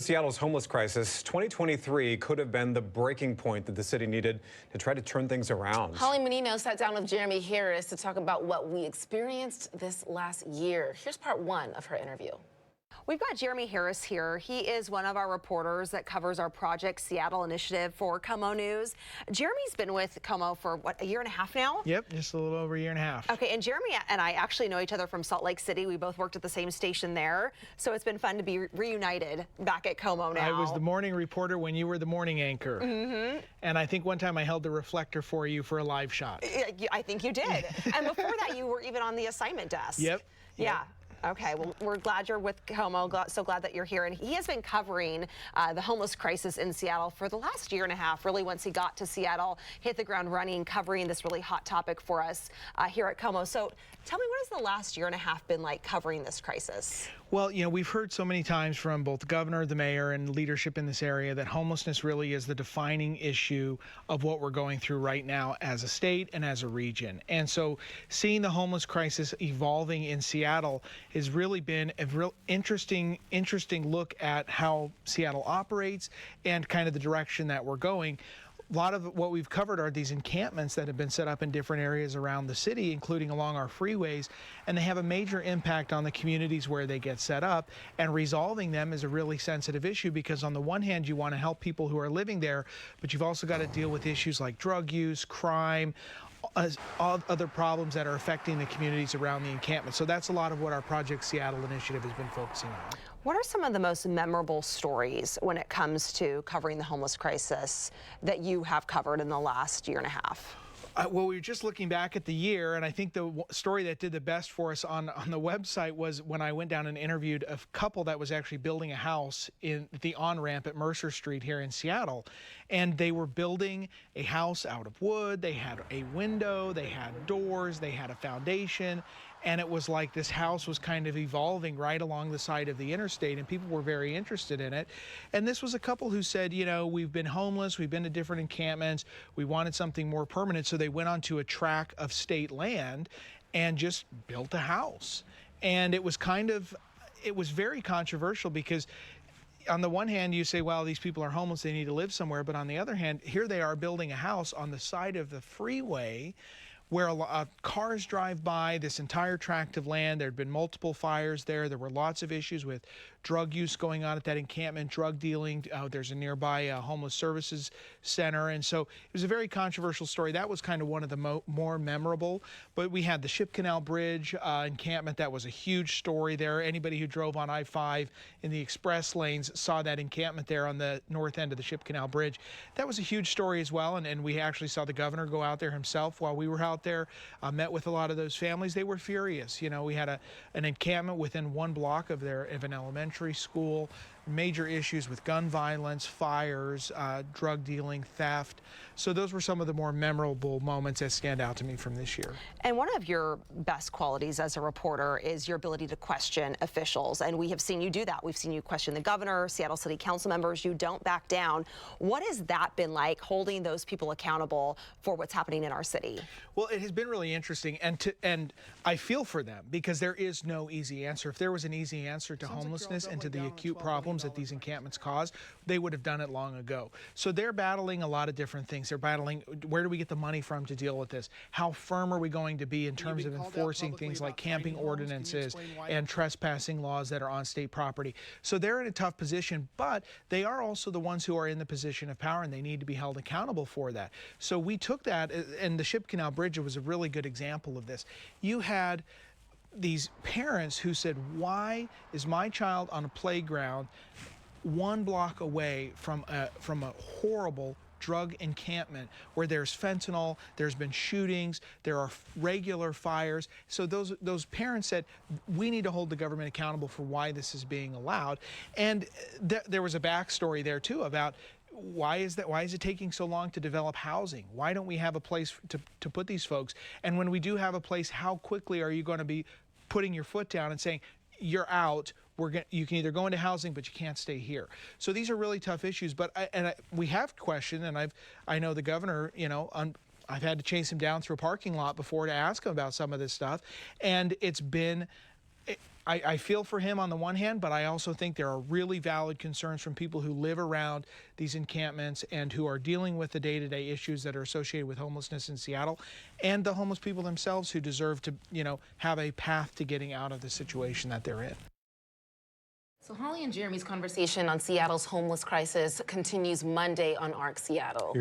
Seattle's homeless crisis, 2023 could have been the breaking point that the city needed to try to turn things around. Holly Menino sat down with Jeremy Harris to talk about what we experienced this last year. Here's part one of her interview. We've got Jeremy Harris here. He is one of our reporters that covers our Project Seattle initiative for KOMO News. Jeremy's been with KOMO for, what, a year and a half now? Yep, just a little over a year and a half. Okay, and Jeremy and I actually know each other from Salt Lake City. We both worked at the same station there, so it's been fun to be reunited back at KOMO now. I was the morning reporter when you were the morning anchor. Mm-hmm. And I think one time I held the reflector for you for a live shot. I think you did. And before that, you were even on the assignment desk. Yep. Yeah. Okay, well, we're glad you're with KOMO, so glad that you're here. And he has been covering the homeless crisis in Seattle for the last year and a half, really, once he got to Seattle, hit the ground running, covering this really hot topic for us here at KOMO. So tell me, what has the last year and a half been like covering this crisis? Well, you know, we've heard so many times from both the governor, the mayor, and leadership in this area that homelessness really is the defining issue of what we're going through right now as a state and as a region. And so seeing the homeless crisis evolving in Seattle has really been a real interesting look at how Seattle operates and kind of the direction that we're going. A lot of what we've covered are these encampments that have been set up in different areas around the city, including along our freeways, and they have a major impact on the communities where they get set up, and resolving them is a really sensitive issue because on the one hand you want to help people who are living there, but you've also got to deal with issues like drug use, crime, other problems that are affecting the communities around the encampment. So that's a lot of what our Project Seattle initiative has been focusing on. What are some of the most memorable stories when it comes to covering the homeless crisis that you have covered in the last year and a half? Well, we were just looking back at the year, and I think the story that did the best for us on the website was when I went down and interviewed a couple that was actually building a house in the on-ramp at Mercer Street here in Seattle. And they were building a house out of wood. They had a window, they had doors, they had a foundation. And it was like this house was kind of evolving right along the side of the interstate, and people were very interested in it. And this was a couple who said, you know, we've been homeless, we've been to different encampments, we wanted something more permanent, so they went onto a tract of state land and just built a house. And it was very controversial because on the one hand, you say, well, these people are homeless, they need to live somewhere. But on the other hand, here they are building a house on the side of the freeway where cars drive by this entire tract of land. There had been multiple fires there. There were lots of issues with drug use going on at that encampment, drug dealing. There's a nearby homeless services center. And so it was a very controversial story. That was kind of one of the more memorable. But we had the Ship Canal Bridge encampment. That was a huge story there. Anybody who drove on I-5 in the express lanes saw that encampment there on the north end of the Ship Canal Bridge. That was a huge story as well. And we actually saw the governor go out there himself while we were out there, met with a lot of those families. They were furious. You know, we had an encampment within 1 block of an elementary school, major issues with gun violence, fires, drug dealing, theft. So those were some of the more memorable moments that stand out to me from this year. And one of your best qualities as a reporter is your ability to question officials. And we have seen you do that. We've seen you question the governor, Seattle City Council members. You don't back down. What has that been like, holding those people accountable for what's happening in our city? Well, it has been really interesting, and I feel for them because there is no easy answer. If there was an easy answer to homelessness and to the acute problems that these encampments cause, they would have done it long ago. So they're battling a lot of different things. They're battling, where do we get the money from to deal with this? How firm are we going to be in terms of enforcing things like camping ordinances and trespassing laws that are on state property? So they're in a tough position, but they are also the ones who are in the position of power, and they need to be held accountable for that. So we took that, and the Ship Canal Bridge was a really good example of this. You had these parents who said, why is my child on a playground 1 block away from a horrible drug encampment where there's fentanyl, there's been shootings, there are regular fires? So those parents said, we need to hold the government accountable for why this is being allowed. And there was a backstory there too about why is it taking so long to develop housing? Why don't we have a place to put these folks? And when we do have a place, how quickly are you going to be putting your foot down and saying, you're out, you can either go into housing, but you can't stay here? So these are really tough issues. But we have questioned, and I know the governor, you know, I've had to chase him down through a parking lot before to ask him about some of this stuff, and it's been I feel for him on the one hand, but I also think there are really valid concerns from people who live around these encampments and who are dealing with the day-to-day issues that are associated with homelessness in Seattle, and the homeless people themselves who deserve to, have a path to getting out of the situation that they're in. So Holly and Jeremy's conversation on Seattle's homeless crisis continues Monday on ARC Seattle.